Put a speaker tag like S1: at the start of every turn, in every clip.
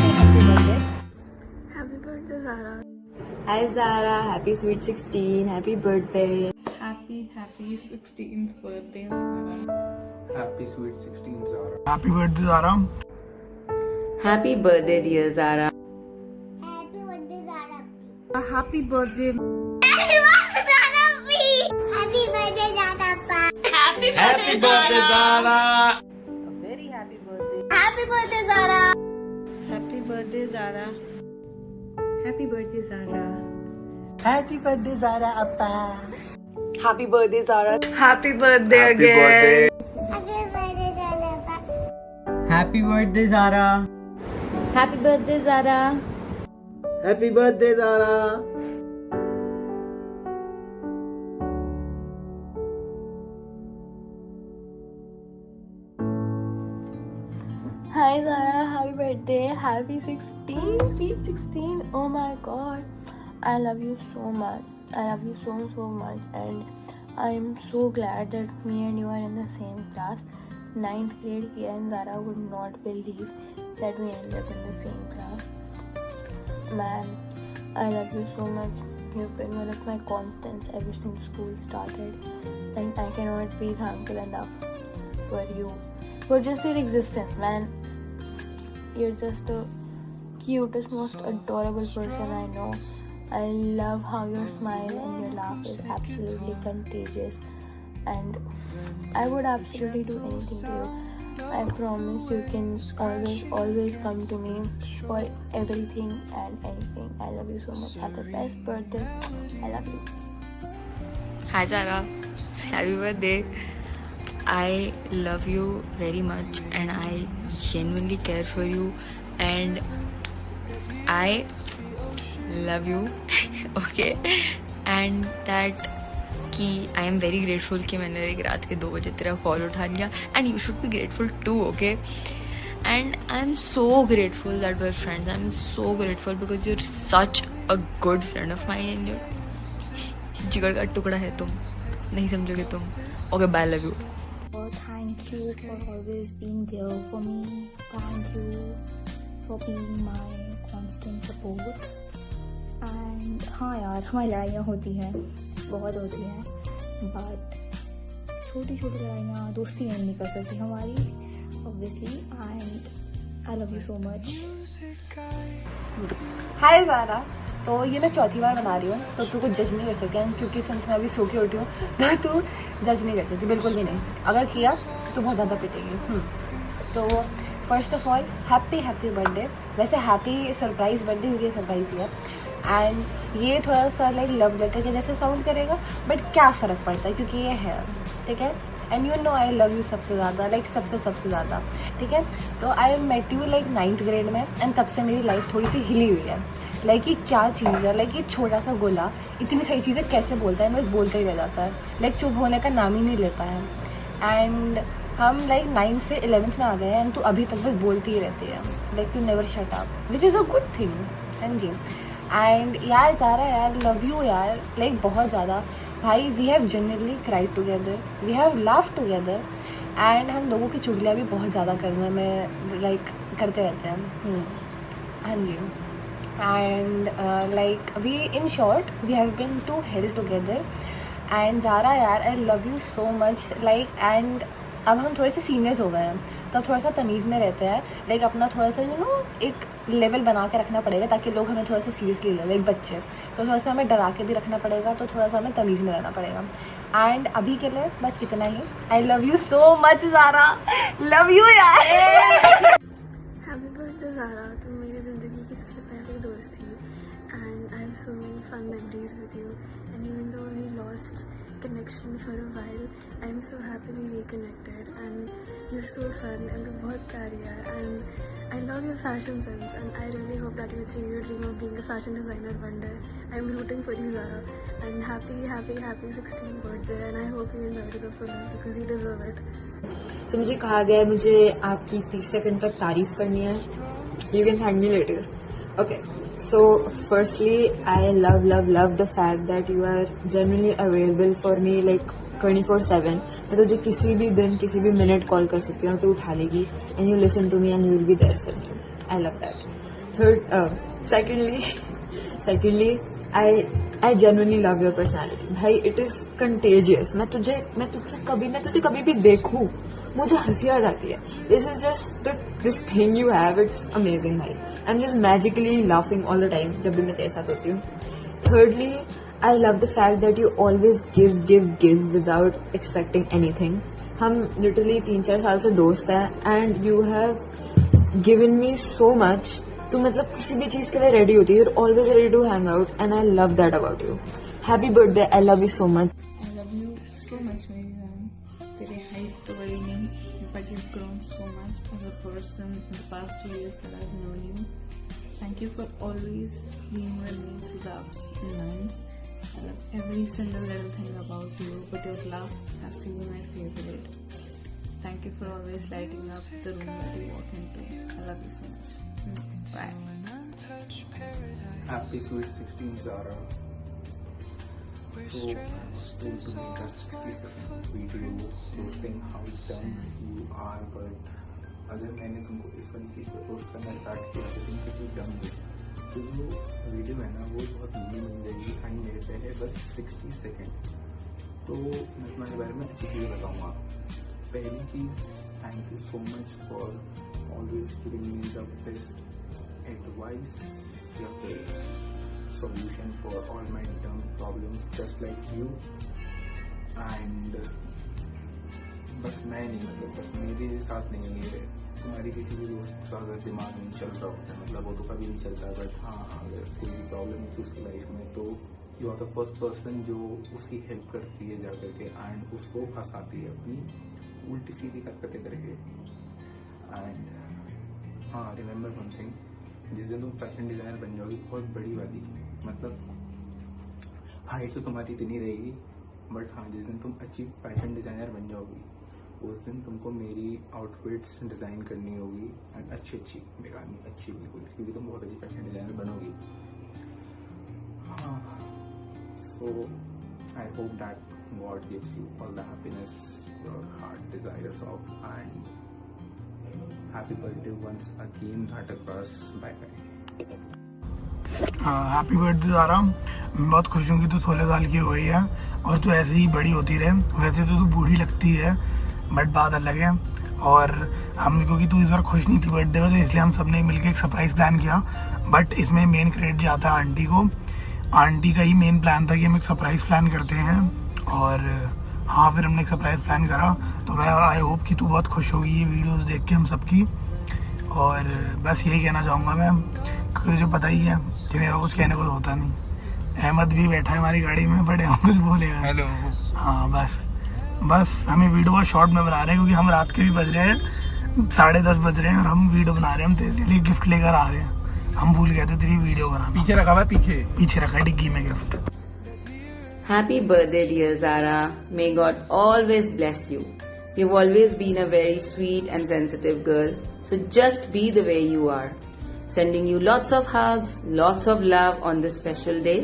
S1: happy birthday.
S2: Happy birthday, Zara.
S1: Hi Zara, happy sweet 16, happy birthday.
S3: Happy 16th birthday, Zara.
S4: Happy sweet 16 Zara.
S5: Happy birthday, Zara.
S1: Happy birthday dear Zara.
S6: Happy birthday, Zara.
S3: Happy birthday.
S6: Happy birthday, Zara. Happy birthday, Zara.
S5: Happy birthday, Zara.
S1: A very happy birthday.
S6: Happy birthday, Zara.
S3: Happy birthday, Zara.
S1: Happy birthday Zara.
S5: Happy birthday, Zara Appa.
S2: Happy birthday, Zara.
S3: Happy birthday
S5: Happy
S3: again.
S5: birthday.
S6: Happy birthday, Zara.
S1: Happy birthday Zara. Happy birthday Zara.
S5: Happy birthday, Zara.
S2: Hi, Zara. Happy birthday. Happy 16. Sweet 16. Oh my god. I love you so much. I love you so much. And I am so glad that me and you are in the same class. 9th grade here, and Zara would not believe that we ended up in the same class. Man, I love you so much. You've been one of my constants ever since school started, and I cannot be thankful enough for you, for just your existence, man. You're just the cutest, most adorable person I know. I love how your smile and your laugh is absolutely contagious, and I would absolutely do anything to you. I promise you can always come to me for everything and anything. I love you so much. Have the best birthday. I love you.
S7: Hi Zara, happy birthday. I love you very much and I genuinely care for you and I love you. Okay, and that कि I am very grateful कि मैंने एक रात के 2 बजे तेरा call उठा लिया and you should be grateful too. Okay, and I am so grateful that we're friends. I am so grateful because you are such a good friend of mine and you're जिगर का टुकड़ा है तुम, नहीं समझोगे तुम. Okay, bye, love you.
S2: Thank you for always being there for me. Thank you for being my constant support. And हाँ यार, हमारी लड़ाइयाँ होती हैं, बहुत होती हैं, बट छोटी छोटी लड़ाइयाँ दोस्ती में नहीं कर सकती हमारी, obviously. And I love you so much.
S8: हाय ज़ारा. तो ये मैं चौथी बार बना रही हूँ, तो तू कुछ जज नहीं कर सकती है क्योंकि सिंस मैं अभी सो के उठी हूँ तो तू जज नहीं कर सकती, बिल्कुल भी नहीं. अगर किया तो बहुत ज़्यादा पिटेगी. तो first of all happy birthday. वैसे हैप्पी सरप्राइज बर्थडे क्योंकि ये सरप्राइज है एंड ये थोड़ा सा लाइक लव लेटर के जैसे साउंड करेगा, बट क्या फ़र्क पड़ता है क्योंकि ये है, ठीक है. And you know I love you सबसे ज़्यादा, लाइक सबसे ज़्यादा, ठीक है. तो I met you like 9th grade में एंड तब से मेरी लाइफ थोड़ी सी हिली हुई है. लाइक ये क्या चीज़ है, लाइक ये छोटा सा गोला इतनी सारी चीज़ें कैसे बोलता है, बस बोलता ही रह जाता है, लाइक चुप होने का नाम ही नहीं लेता है. एंड हम लाइक 9th से 11th में आ गए हैं एंड तू अभी तक बस बोलती ही रहती है, like you never shut up, which is a good thing. हाँ जी. एंड यार ज़ारा यार, लव यू यार, लाइक बहुत ज़्यादा भाई. We have generally cried together, we have laughed together and हम लोगों की चुगलियाँ भी बहुत ज़्यादा करने में लाइक करते रहते हैं. हाँ जी. And like we in short we have been to hell together. And Zara यार, I love you so much. Like and अब हम थोड़े से सीनियर्स हो गए हैं तो अब थोड़ा सा तमीज़ में रहते हैं, लाइक अपना थोड़ा सा एक लेवल बना के रखना पड़ेगा ताकि लोग हमें थोड़ा सा सीरियसली ले, लाइक बच्चे. तो थोड़ा सा हमें डरा के भी रखना पड़ेगा, तो थोड़ा सा हमें तमीज़ में रहना पड़ेगा. एंड अभी के लिए बस इतना ही. I love you so much Zara, love you यार.
S2: Happy birthday, Zara. तुम मेरी ज़िंदगी की सबसे पहली दोस्त थी and I have so many fun memories with you. And even though we lost connection for a while, I'm so happy we reconnected. And you're so fun and तू बहुत प्यारी है. And I love your fashion sense and I really hope that you achieve your dream of being a fashion designer one day. I'm rooting for you, Zara. And happy 16th birthday and I hope you enjoy it the fullest because you deserve it.
S1: तो मुझे कहा गया है मुझे आपकी 30 second तक तारीफ करनी है. You can thank me later. Okay, so firstly I love the fact that you are generally available for me like 24/7. मैं तुझे किसी भी दिन किसी भी मिनट कॉल कर सकती हूँ और तू उठा लेगी and you listen to me and you will be there for me. I love that. secondly, I genuinely love your personality. भाई, it is contagious. मैं तुझे कभी भी देखूं, मुझे हंसी आ जाती है. This is just this thing you have. It's amazing, भाई. I'm just magically laughing all the time जब भी मैं तेरे साथ होती हूँ. Thirdly, I love the fact that you always give without expecting anything. हम literally 3-4 साल से दोस्त हैं, and you have given me so much. तू मतलब किसी भी चीज के लिए रेडी होती है. You're always ready to hang out, and I love that about you. Happy birthday. I love you so much.
S3: I love you so much, मेरी जान. तेरी हाइट तो बड़ी नहीं, but you've grown so much as a person in the past 2 years that I've known you. Thank you for always being with me through the ups and downs. I love every single little thing about you, but your laugh has to be my favorite. Thank you for always lighting up the room that you walk into. I love you so much. Bye.
S4: Happy sweet 16th, Zara. So, told to make a 60-second video roasting how dumb you are, but अगर मैंने तुमको इस वाली चीज़ पर post करना start किया तो तुम कितनी डम हो. तो जो वीडियो है ना वो बहुत मीनिंग बन जाएगी एंड मेरे पे है बस 60 सेकेंड. तो मैं तुम्हारे बारे में अच्छी चीज़ बताऊँगा. पहली चीज़, thank you so much for always giving me the best advice, your solution for all my dumb problems, just like you. And बस मैं नहीं, मतलब बस मेरे साथ नहीं है ये. तुम्हारी किसी भी दोस्त का अगर दिमाग नहीं चल रहा होता है, मतलब वो तो कभी नहीं चलता, बट हाँ अगर कोई भी प्रॉब्लम है उसकी लाइफ में, तो you are the first person जो उसकी हेल्प करती है जा करके एंड उसको फंसाती है अपनी उल्टी सीधी हरकतें करके. एंड हाँ, रिमेंबर वन थिंग, जिस दिन तुम फैशन डिजाइनर बन जाओगी बहुत बड़ी वाली, मतलब हाइट तो तुम्हारी इतनी रहेगी, बट हाँ जिस दिन तुम अच्छी फैशन डिजाइनर बन जाओगी उस दिन तुमको मेरी आउटफिट्स डिजाइन करनी होगी एंड अच्छी बेगानी अच्छी बिल्कुल, क्योंकि तुम बहुत अच्छी फैशन डिजाइनर बनोगी. हाँ, so I hope that God gives you all the happiness your heart desires of. And happy birthday once again Butterpass. Bye bye.
S5: Happy birthday Zara. मैं बहुत खुश हूँ कि तू 16 साल की हो गई है और तू ऐसे ही बड़ी होती रहे. वैसे तो तू बूढ़ी लगती है, बट बात अलग है. और हम, क्योंकि तू इस बार खुश नहीं थी बर्थडे में, तो इसलिए हम सब ने मिलकर एक सरप्राइज प्लान किया. बट इसमें मेन क्रेडिट जाता है आंटी को. आंटी का ही मेन प्लान था कि हम एक सरप्राइज प्लान करते हैं. और हाँ, फिर हमने एक सरप्राइज प्लान करा. तो मैं आई होप कि तू बहुत खुश होगी ये वीडियोस देख के हम सबकी. और बस यही कहना चाहूँगा मैं, क्योंकि मुझे पता ही है कि मेरा कुछ कहने को होता नहीं. अहमद भी बैठा है हमारी गाड़ी में, बट अहमद कुछ बोलेगा.
S4: हेलो.
S5: हाँ, बस हमें वीडियो बहुत शॉर्ट में बना रहे हैं, क्योंकि हम रात के भी बज रहे हैं 10:30 बज रहे हैं और हम वीडियो बना रहे हैं. हम तेरे लिए गिफ्ट लेकर आ रहे हैं. हम भूल गए थे तेरी वीडियो बनाना.
S4: पीछे रखा हुआ है, पीछे
S5: रखा है डिग्गी में gift.
S7: Happy birthday, dear Zara. May God always bless you. You've always been a very sweet and sensitive girl, so just be the way you are. Sending you lots of hugs, lots of love on this special day.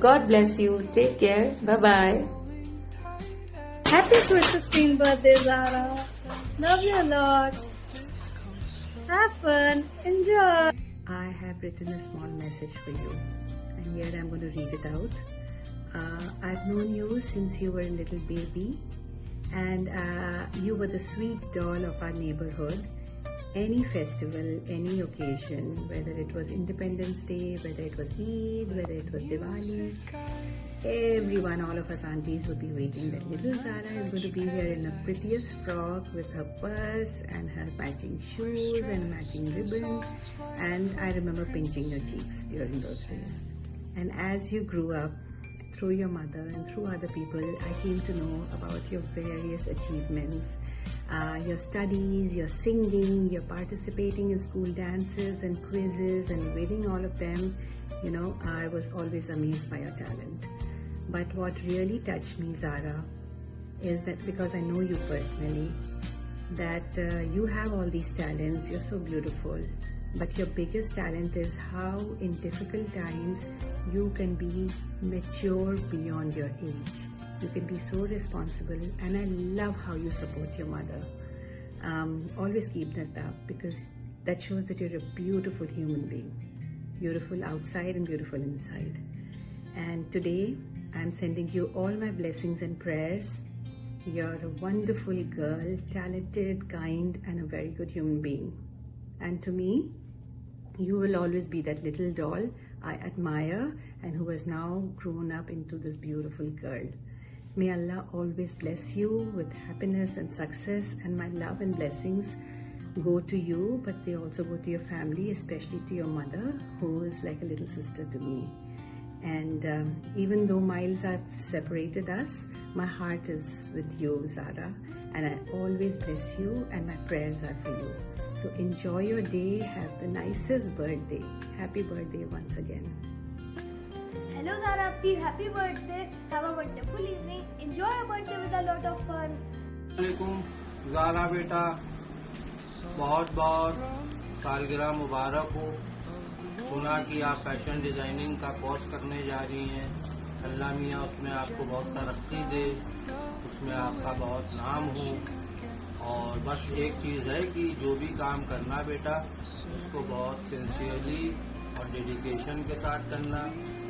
S7: God bless you. Take care. Bye-bye.
S3: Happy sweet 16th birthday, Zara. Love you a lot. Have fun. Enjoy.
S9: I have written a small message for you, and here I'm going to read it out. I've known you since you were a little baby, and you were the sweet doll of our neighborhood. Any festival, any occasion, whether it was Independence Day, whether it was Eid, whether it was Diwali, everyone, all of us aunties would be waiting that little Zara is going to be here in the prettiest frock with her purse and her matching shoes and matching ribbon. And I remember pinching your cheeks during those days. And as you grew up, through your mother and through other people, I came to know about your various achievements, your studies, your singing, your participating in school dances and quizzes and winning all of them. You know, I was always amazed by your talent. But what really touched me, Zara, is that because I know you personally, that you have all these talents, you're so beautiful, but your biggest talent is how in difficult times you can be mature beyond your age. You can be so responsible, and I love how you support your mother. Always keep that up, because That shows that you're a beautiful human being. Beautiful outside and beautiful inside. And today, I'm sending you all my blessings and prayers. You're a wonderful girl, talented, kind, and a very good human being. And to me, you will always be that little doll I admire and who has now grown up into this beautiful girl. May Allah always bless you with happiness and success, and my love and blessings go to you, but they also go to your family, especially to your mother, who is like a little sister to me. And even though miles have separated us, my heart is with you, Zara, and I always bless you, and my prayers are for you. So enjoy your day. Have the nicest birthday. Happy birthday once again.
S6: Hello Zara, happy birthday. Have a wonderful evening. Enjoy your birthday with a lot of fun.
S10: वालेकुम ज़ारा बेटा, बहुत बहुत सालगिरह मुबारक हो। सुना कि आप fashion designing का कोर्स करने जा रही हैं। अल्लाह मियाँ उसमें आपको बहुत तरक्की दे, उसमें आपका बहुत नाम हो। और बस एक चीज़ है कि जो भी काम करना बेटा, उसको बहुत सिंसियरली और डेडिकेशन के साथ करना,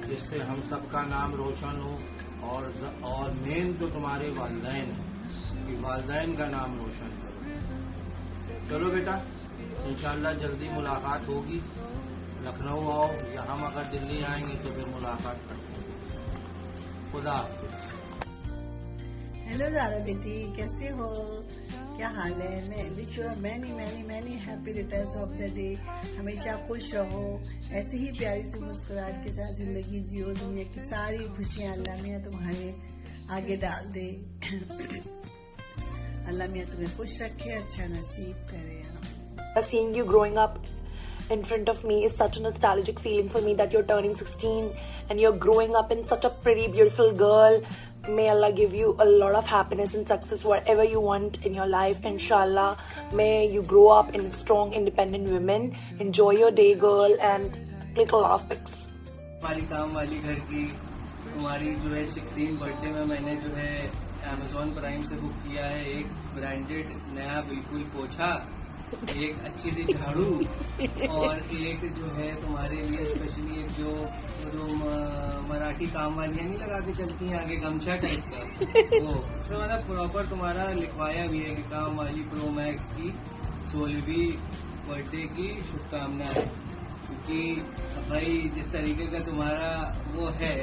S10: जिससे हम सबका नाम रोशन हो। और मेन तो तुम्हारे वालिदैन हैं कि वालिदैन का नाम रोशन करो। चलो बेटा, इंशाल्लाह जल्दी मुलाकात होगी। लखनऊ आओ, या हम अगर दिल्ली आएंगे तो फिर मुलाकात करते हैं। खुदा हाफिज़।
S11: हेलो ज़ारा बेटी, कैसे हो? क्या हाल है? मैं wish you many many many happy returns of the day. हमेशा खुश रहो, ऐसे ही प्यारी सी मुस्कुराहट के साथ जिंदगी जियो। दुनिया की सारी खुशियाँ अल्लाह मियाँ तुम्हारे आगे डाल दे। अल्लाह मियाँ तुम्हें खुश रखे, अच्छा नसीब करे।
S12: Seeing you growing up in front of me is such a nostalgic feeling for me, that you're turning 16 and you're growing up in such a pretty, beautiful girl. May Allah give you a lot of happiness and success, whatever you want in your life, inshallah. May you grow up in strong, independent women. Enjoy your day, girl, and click a lot of pics.
S10: हमारी काम वाली घर की तुम्हारी जो है 16 birthday में मैंने जो है Amazon प्राइम से बुक किया है एक ब्रांडेड नया बिल्कुल पोछा, एक अच्छी सी झाड़ू, और एक जो है तुम्हारे लिए स्पेशली एक जो मराठी काम वालियाँ नहीं लगा के चलती हैं आगे, गमछा टाइप का, वो उसमें मतलब प्रॉपर तुम्हारा लिखवाया भी है कि काम वाली प्रो मैक्स की 16वीं बर्थडे की शुभकामनाएं। क्योंकि भाई जिस तरीके का तुम्हारा वो है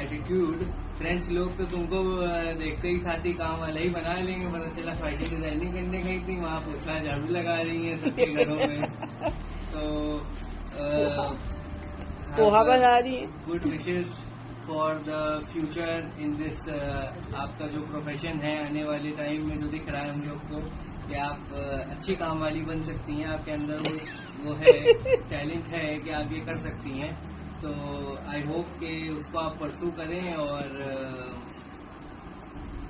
S10: एटीट्यूड, फ्रेंच लोग तो तुमको देखते ही साथ ही काम वाला ही बना लेंगे। पता चला फैशन डिजाइनिंग करने गई थी, वहाँ पोछा झाड़ू लगा रही है सबके घरों में। तो
S11: पोहा बना रही है।
S10: Good wishes for the future in this. आपका जो प्रोफेशन है आने वाले टाइम में जो दिख रहा है हम लोग को कि आप अच्छी काम वाली बन सकती हैं, आपके अंदर वो है टैलेंट है कि आप ये कर सकती हैं। तो आई होप कि उसको आप परसू करें और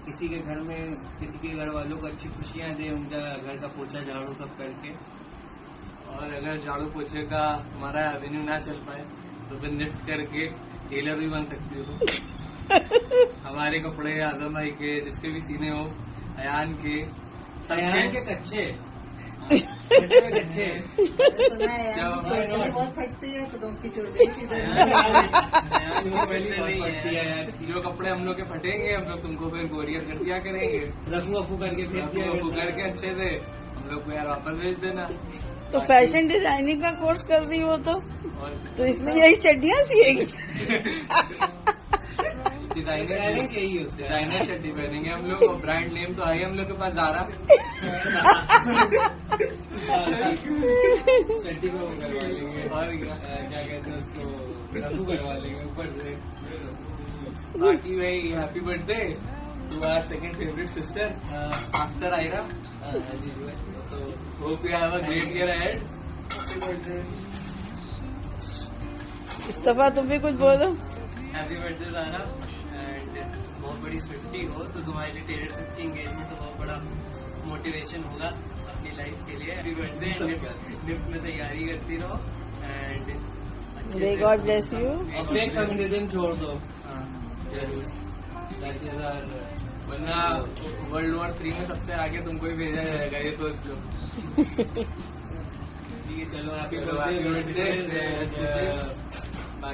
S10: किसी के घर में किसी के घर वालों को अच्छी खुशियां दें, उनका घर का पोछा झाड़ू सब करके। और अगर झाड़ू पोछे का हमारा एवेन्यू ना चल पाए तो फिर निफ्ट करके टेलर भी बन सकती हो। हमारे कपड़े आजम भाई के जिसके भी सीने हो, अयान के कच्चे
S11: बहुत फटती है तो उसकी चोटी
S10: जो कपड़े हम लोग के फटेंगे हम लोग तुमको फिर कोरियर कर दिया करेंगे, रफू करके अच्छे से हम लोग को यार वापस भेज देना।
S11: तो फैशन डिजाइनिंग का कोर्स कर रही हो तो इसमें यही चड्डियाँ सिएगी।
S10: डिजाइनर चड्डी पहनेंगे हम लोग, और ब्रांड नेम तो है हम लोग के पास ज़ारा। चड्डी को करवा लेंगे और क्या कहते हैं उसको रफू करवा लेंगे ऊपर से। बाकी भाई happy birthday to our second favourite sister after Aira. तो hope you have a great year ahead.
S11: इस्तफा तुम भी कुछ बोलो।
S10: हैप्पी बर्थडे ज़ारा, एंड बहुत बड़ी स्विफ्टी हो तो तुम्हारे लिए टेलर स्विफ्ट की एंगेजमेंट तो बहुत बड़ा मोटिवेशन होगा अपनी लाइफ के लिए। हैप्पी बर्थडे, गिफ्ट में तैयारी करती रहो and
S11: May God bless you.
S10: Fake feminism छोड़ दो, वरना वर्ल्ड वॉर 3 में सबसे आगे तुमको ही भेजा जाएगा, ये सोच लो। ठीक है चलो happy birthday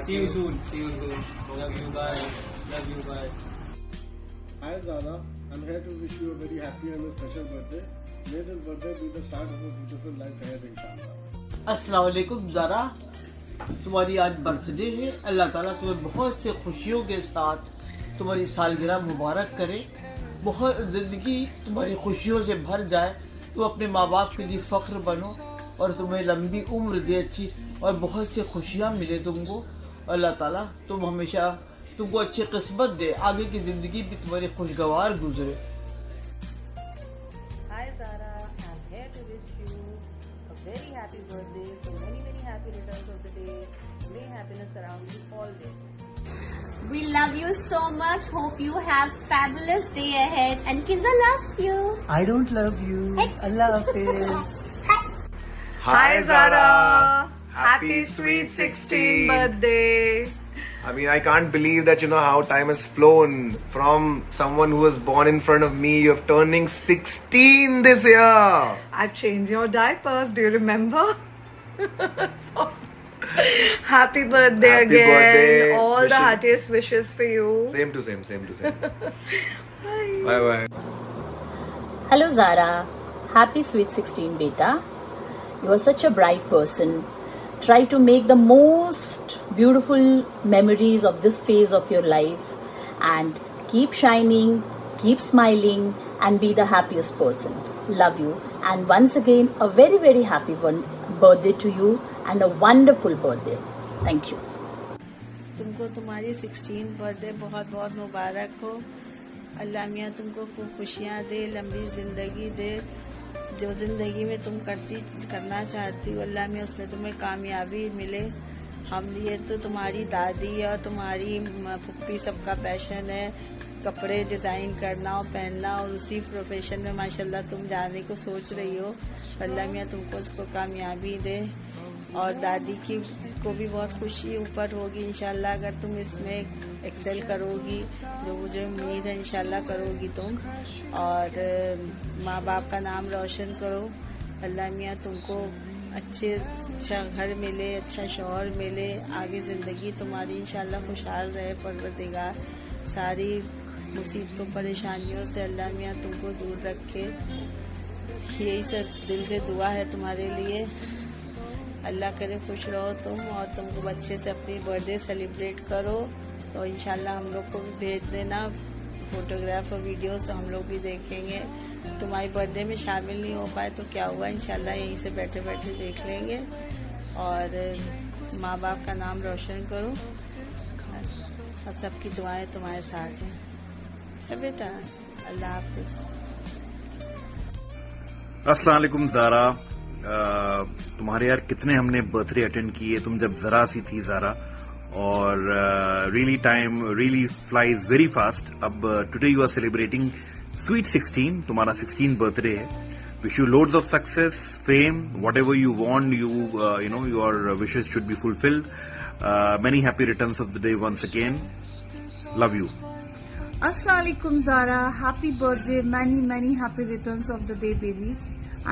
S10: see you soon love you bye
S13: Hi Zara, I'm here to wish you a very happy and a special birthday. May this birthday be the start of a beautiful life ahead, inshallah.
S14: अस्सलाम वालेकुम ज़ारा, तुम्हारी आज birthday है। अल्लाह ताला तुम्हें बहुत से खुशियों के साथ तुम्हारी सालगिरह मुबारक करे। बहुत ज़िंदगी तुम्हारी खुशियों से भर जाए। तुम अपने माँ बाप के लिए फ़ख्र बनो और तुम्हें लंबी उम्र दे अच्छी और बहुत से खुशियाँ मिले तुमको। अल्लाह ताला तुम हमेशा तुमको अच्छी किस्मत दे, आगे की ज़िंदगी भी तुम्हारी खुशगवार गुजरे।
S15: Hi Zara, I'm here to wish you a very happy birthday. So many happy returns of the day. May happiness surround you all day.
S16: We love you so much. Hope you have fabulous day ahead. And Kinza loves you.
S17: I don't love you. Allah Hafiz.
S18: Hi Zara. Happy sweet 16th birthday. I mean, I can't believe that how time has flown from someone who was born in front of me. You're turning 16 this year.
S19: I've changed your diapers. Do you remember? Happy birthday
S18: Happy
S19: again.
S18: birthday.
S19: All the heartiest wishes for you.
S18: Same to same. Bye.
S20: Hello Zara. Happy sweet 16 beta. You are such a bright person. Try to make the most beautiful memories of this phase of your life and keep shining, keep smiling and be the happiest person. Love you. And once again, a very happy birthday to you and a wonderful birthday. Thank you.
S11: तुमको तुम्हारी 16th birthday बहुत मुबारक हो। अल्लाह मियाँ तुमको खूब खुशियाँ दे, लंबी जिंदगी दे। जो जिंदगी में तुम करना चाहती हो अल्लाह में उसमें तुम्हें कामयाबी मिले। हम ये तो तुम्हारी दादी और तुम्हारी फुप्पी सबका पैशन है, कपड़े डिज़ाइन करना और पहनना, और उसी प्रोफेशन में माशाल्लाह तुम जाने को सोच रही हो। अल्लाह मियाँ तुमको उसको कामयाबी दे और दादी को भी बहुत खुशी ऊपर होगी इंशाल्लाह अगर तुम इसमें एक्सेल करोगी, जो मुझे उम्मीद है इंशाल्लाह करोगी तुम। और माँ बाप का नाम रोशन करो। अल्लाह मियाँ तुमको अच्छा घर मिले, अच्छा शौहर मिले, आगे ज़िंदगी तुम्हारी इंशाल्लाह खुशहाल रहे। परवरदिगार सारी मुसीबतों परेशानियों से अल्लाह मियाँ तुमको दूर रखे। यही सब दिल से दुआ है तुम्हारे लिए। अल्लाह करे खुश रहो तुम और तुमको अच्छे से अपनी बर्थडे सेलिब्रेट करो। तो इंशाल्लाह हम लोग को भी भेज देना फोटोग्राफ और वीडियोस, तो हम लोग भी देखेंगे। तुम्हारी बर्थडे में शामिल नहीं हो पाए तो क्या हुआ, इंशाल्लाह यहीं से बैठे देख लेंगे। और माँ बाप का नाम रोशन करो और सबकी दुआएं तुम्हारे साथ हैं। अच्छा बेटा, अल्लाह हाफिज।
S21: अस्सलाम वालेकुम ज़ारा। तुम्हारे यार कितने हमने बर्थडे अटेंड किए, तुम जब जरा सी थी ज़ारा, और really time really flies very fast. अब today you are celebrating sweet 16, तुम्हारा 16 बर्थडे है। Wish you loads of success, fame, whatever you want, your wishes should be fulfilled. Many happy returns of the day once again. Love you.
S22: Assalamu alaikum Zara, happy birthday, many happy returns of the day baby.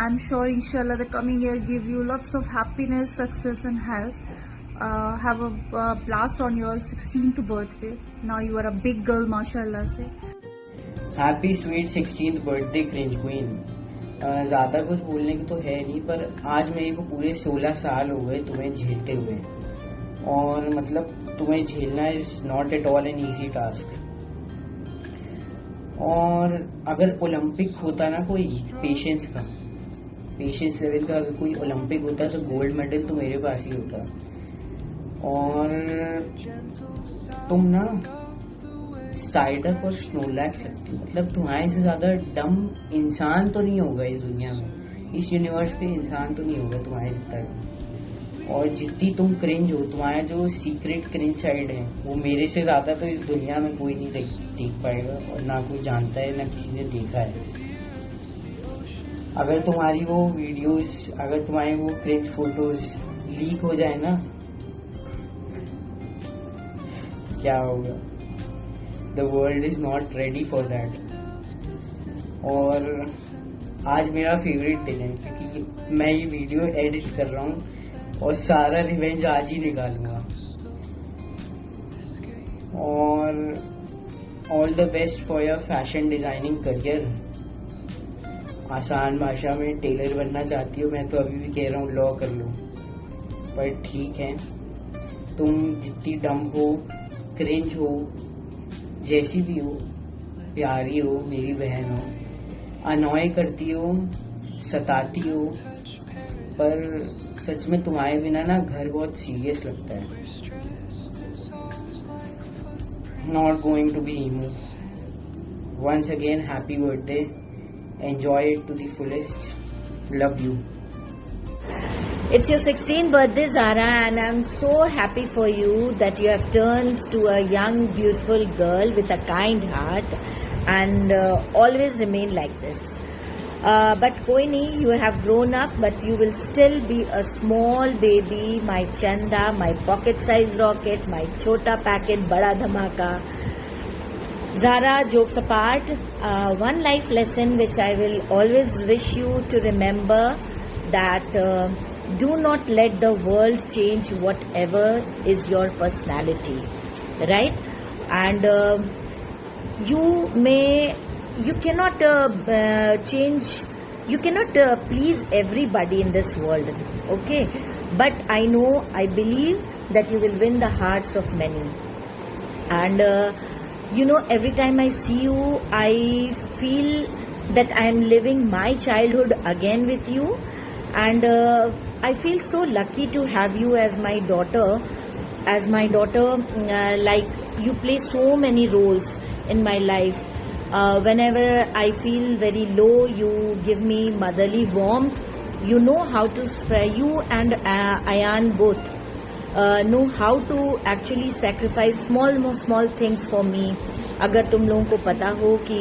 S22: I'm sure inshallah the coming year give you lots of happiness, success and health. Have a blast on your 16th birthday. Now you are a big girl mashallah से।
S23: Happy sweet 16th birthday cringe queen. ज़्यादा कुछ बोलने की तो है नहीं, पर आज मेरे को पूरे 16 साल हो गए तुम्हें झेलते हुए, और मतलब तुम्हें झेलना is not at all an easy task. और अगर ओलंपिक होता ना कोई पेशेंस लेवल का अगर कोई ओलंपिक होता तो गोल्ड मेडल तो मेरे पास ही होता। और तुम ना साइडअप और स्नोलैक्स लगती, मतलब तुम्हारे से ज्यादा डम इंसान तो नहीं होगा इस दुनिया में, इस यूनिवर्स पे इंसान तो नहीं होगा तुम्हारे जितना। और जितनी तुम क्रिंज हो, तुम्हारा जो सीक्रेट क्रिंज साइड है वो मेरे से ज्यादा तो इस दुनिया में कोई नहीं देख पाएगा, और ना कोई जानता है ना किसी ने देखा है। अगर तुम्हारी वो वीडियोस, अगर तुम्हारे वो क्रिंज फोटोज लीक हो जाए ना, क्या होगा? The world is not ready for that. और आज मेरा फेवरेट दिन है क्योंकि मैं ये वीडियो एडिट कर रहा हूँ और सारा रिवेंज आज ही निकालूंगा। और all the best for your fashion designing career. आसान भाषा में टेलर बनना चाहती हो, मैं तो अभी भी कह रहा हूँ लॉ कर लो, पर ठीक है, तुम जितनी डम हो, क्रिंज हो, जैसी भी हो, प्यारी हो, मेरी बहन हो, अनॉय करती हो, सताती हो, पर सच में तुम्हारे बिना ना घर बहुत सीरियस लगता है। Not going to be emo. Once again, happy birthday. Enjoy it to the fullest. Love you.
S1: It's your 16th birthday, Zara, and I'm so happy for you that you have turned to a young, beautiful girl with a kind heart, and always remain like this. But koi nahi, you have grown up, but you will still be a small baby, my chanda, my pocket-sized rocket, my chota packet, bada dhamaka. Zara, jokes apart, one life lesson which I will always wish you to remember, that do not let the world change whatever is your personality, right? And you cannot change, you cannot please everybody in this world, okay? But I know, I believe that you will win the hearts of many. And you know, every time I see you, I feel that I am living my childhood again with you. And I feel so lucky to have you as my daughter. Like, you play so many roles in my life. Whenever I feel very low, you give me motherly warmth. You know how to spread, you and Ayan both know how to actually sacrifice small things for me. अगर तुम लोगों को पता हो कि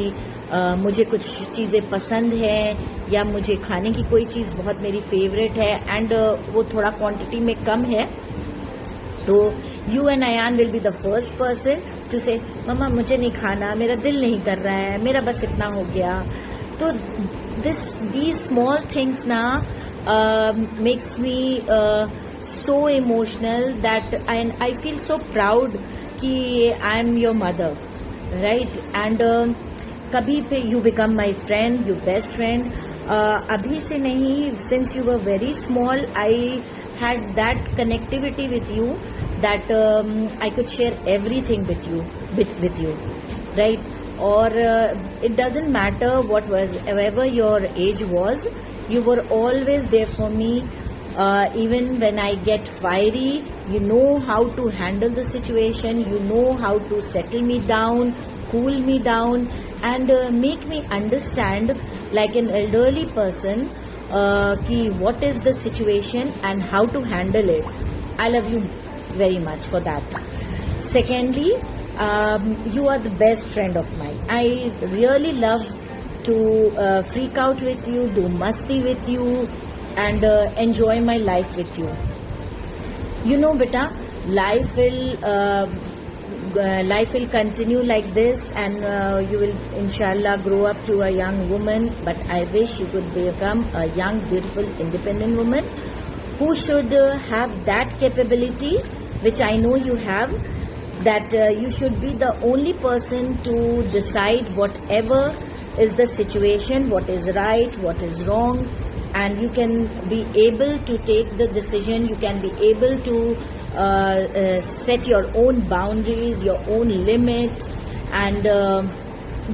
S1: मुझे कुछ चीज़ें पसंद है या मुझे खाने की कोई चीज़ बहुत मेरी फेवरेट है एंड वो थोड़ा क्वांटिटी में कम है, तो you and Ayaan will be the first person to say mama मुझे नहीं खाना, मेरा दिल नहीं कर रहा है, मेरा बस इतना हो गया. तो these small things now makes me so emotional that I feel so proud कि I am your mother, right? And कभी पे you become my friend, your best friend. अभी से नहीं, since you were very small, I had that connectivity with you that I could share everything with you, right? Or it doesn't matter whatever your age was, you were always there for me. Even when I get fiery, you know how to handle the situation, you know how to settle me down, cool me down, and make me understand like an elderly person what is the situation and how to handle it. I love you very much for that. Secondly, you are the best friend of mine. I really love to freak out with you, do masti with you, and enjoy my life with you. You know, beta, life will continue like this, and you will inshallah grow up to a young woman. But I wish you could become a young, beautiful, independent woman who should have that capability, which I know you have, that you should be the only person to decide whatever is the situation, what is right, what is wrong, and you can be able to take the decision, you can be able to set your own boundaries, your own limit, and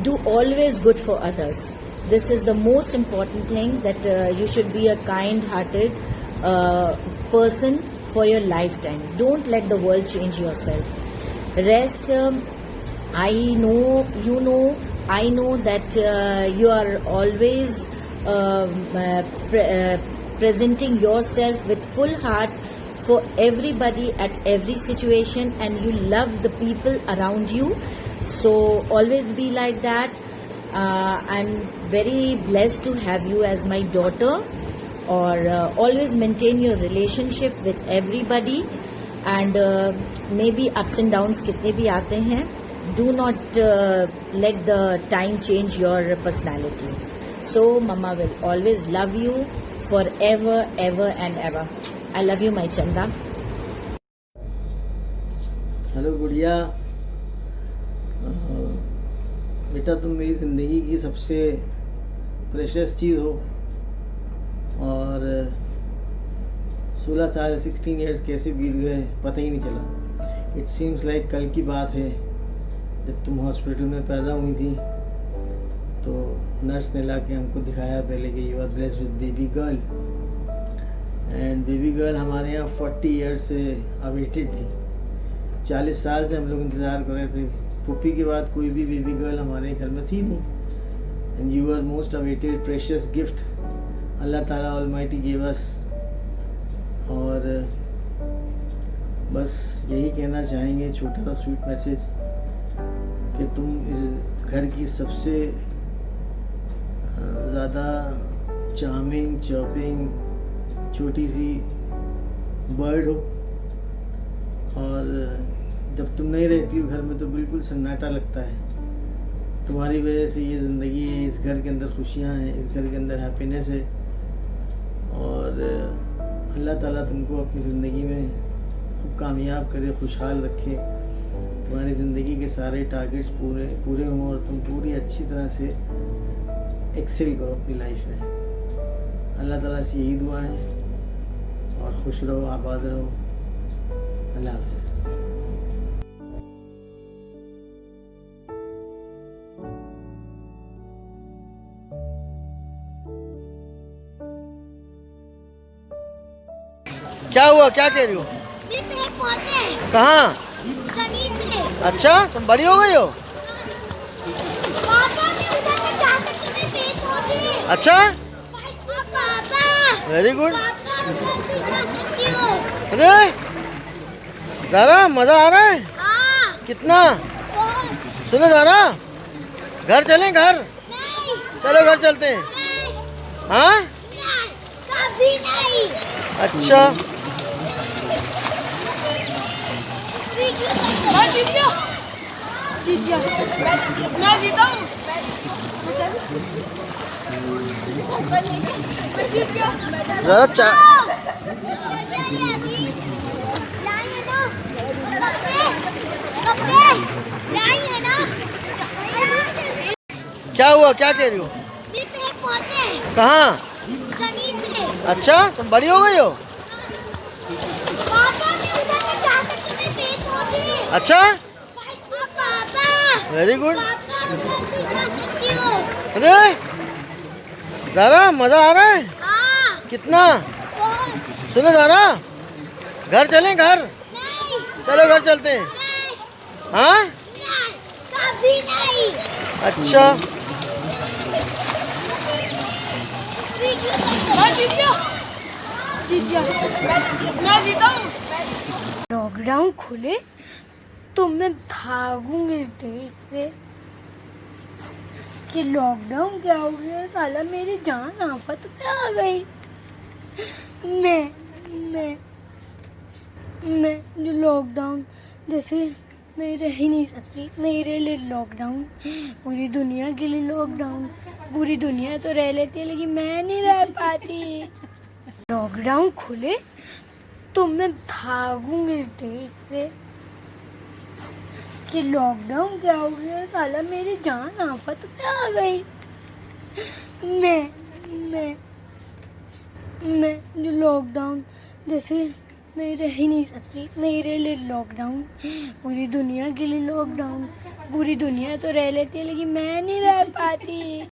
S1: do always good for others. This is the most important thing, that you should be a kind-hearted person for your lifetime. Don't let the world change yourself. Rest, I know, you know, I know that you are always presenting yourself with full heart for everybody at every situation, and you love the people around you. So always be like that. I'm very blessed to have you as my daughter. Or always maintain your relationship with everybody, and maybe ups and downs kitne bhi aate hain, do not let the time change your personality. So Mama will always love you forever, ever and ever. I love you, my Chanda.
S2: Hello गुड़िया, बेटा तुम मेरी ज़िंदगी की सबसे precious चीज़ हो। और 16 साल 16 इयर्स कैसे बीत गए पता ही नहीं चला। इट सीम्स लाइक कल की बात है जब तुम हॉस्पिटल में पैदा हुई थी तो नर्स ने ला के हमको दिखाया पहले कि you are blessed with baby girl. And baby girl हमारे यहाँ 40 इयर्स से अवेटेड थी। 40 साल से हम लोग इंतज़ार कर रहे थे। पुप्पी के बाद कोई भी बेबी गर्ल हमारे घर में थी नहीं। And you are most awaited precious gift अल्लाह ताला ऑलमाइटी गिव अस। और बस यही कहना चाहेंगे, छोटा सा स्वीट मैसेज, कि तुम इस घर की सबसे ज़्यादा चार्मिंग चर्पिंग छोटी सी बर्ड हो। और जब तुम नहीं रहती हो घर में तो बिल्कुल सन्नाटा लगता है। तुम्हारी वजह से ये ज़िंदगी है, इस घर के अंदर खुशियाँ हैं, इस घर के अंदर हैप्पीनेस है। और अल्लाह ताला तुमको अपनी ज़िंदगी में खूब कामयाब करे, खुशहाल रखे, तुम्हारी ज़िंदगी के सारे टारगेट्स पूरे हों और तुम पूरी अच्छी तरह से एक्सेल करो अपनी लाइफ में। अल्लाह ताला से यही दुआ है। और खुश रहो, आबाद रहो। अल्लाह हाफ़िज़। क्या हुआ, क्या कह रही हो? कहाँ? अच्छा, तुम बड़ी हो गई हो? अच्छा, वेरी गुड। अरे ज़ारा, मज़ा आ रहा है? कितना? सुनो ज़ारा, घर चलें? घर चलो, घर चलते हैं। हाँ,
S6: कभी नहीं।
S2: अच्छा,
S6: मैं जीता हूँ।
S2: ज़रा क्या हुआ, क्या कह रही हो? कहाँ? अच्छा, तुम बड़ी हो गई हो? अच्छा, वेरी गुड। अरे ज़ारा, मज़ा आ रहा है? कितना? सुनो ज़ारा, घर चलें? घर चलो, घर चलते हैं। हाँ,
S6: कभी नहीं।
S2: अच्छा,
S6: मैं जीता हूँ। लॉकडाउन खुले तो मैं भागूंगी इस देश से। कि लॉकडाउन क्या हो गया, साला मेरी जान आफत में आ गई। मैं जो लॉकडाउन जैसे मैं रह ही नहीं सकती। मेरे लिए लॉकडाउन, पूरी दुनिया के लिए लॉकडाउन। पूरी दुनिया तो रह लेती है लेकिन मैं नहीं रह पाती। लॉकडाउन खुले तो मैं भागूंगी इस देश से। कि लॉकडाउन क्या हो गया, साला मेरी जान आफत में आ गई। मैं जो लॉकडाउन जैसे मैं रह ही नहीं सकती। मेरे लिए लॉकडाउन, पूरी दुनिया के लिए लॉकडाउन। पूरी दुनिया तो रह लेती है लेकिन मैं नहीं रह पाती।